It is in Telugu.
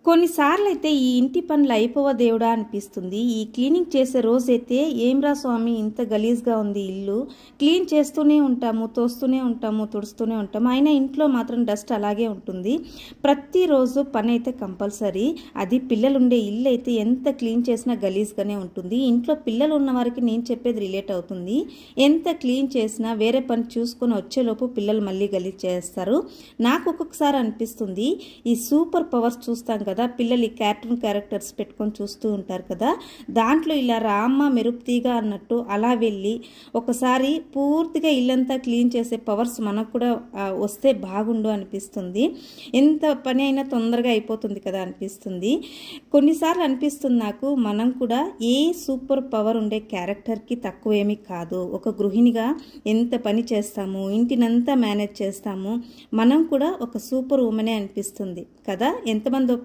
కొన్నిసార్లు అయితే ఈ ఇంటి పనులు అయిపోవ దేవుడా అనిపిస్తుంది. ఈ క్లీనింగ్ చేసే రోజైతే ఏంరా స్వామి ఇంత గలీజ్గా ఉంది ఇల్లు, క్లీన్ చేస్తూనే ఉంటాము, తోస్తూనే ఉంటాము, తుడుస్తూనే ఉంటాము, అయినా ఇంట్లో మాత్రం డస్ట్ అలాగే ఉంటుంది. ప్రతిరోజు పని అయితే కంపల్సరీ. అది పిల్లలు ఉండే ఇల్లు అయితే ఎంత క్లీన్ చేసినా గలీజ్గానే ఉంటుంది. ఇంట్లో పిల్లలు ఉన్న వారికి నేను చెప్పేది రిలేట్ అవుతుంది. ఎంత క్లీన్ చేసినా వేరే పని చూసుకొని వచ్చేలోపు పిల్లలు మళ్ళీ గలీజ్ చేస్తారు. నాకు ఒక్కొక్కసారి అనిపిస్తుంది ఈ సూపర్ పవర్స్ చూస్తాం కదా, పిల్లలు ఈ కార్టూన్ క్యారెక్టర్స్ పెట్టుకొని చూస్తూ ఉంటారు కదా, దాంట్లో ఇలా రామ్మ మెరుపుతీగా అన్నట్టు అలా వెళ్ళి ఒకసారి పూర్తిగా ఇల్లంతా క్లీన్ చేసే పవర్స్ మనకు కూడా వస్తే బాగుండు అనిపిస్తుంది. ఎంత పని అయినా తొందరగా అయిపోతుంది కదా అనిపిస్తుంది. కొన్నిసార్లు అనిపిస్తుంది నాకు, మనం కూడా ఏ సూపర్ పవర్ ఉండే క్యారెక్టర్కి తక్కువేమీ కాదు. ఒక గృహిణిగా ఎంత పని చేస్తాము, ఇంటినంతా మేనేజ్ చేస్తాము, మనం కూడా ఒక సూపర్ ఉమెనే అనిపిస్తుంది కదా. ఎంతమంది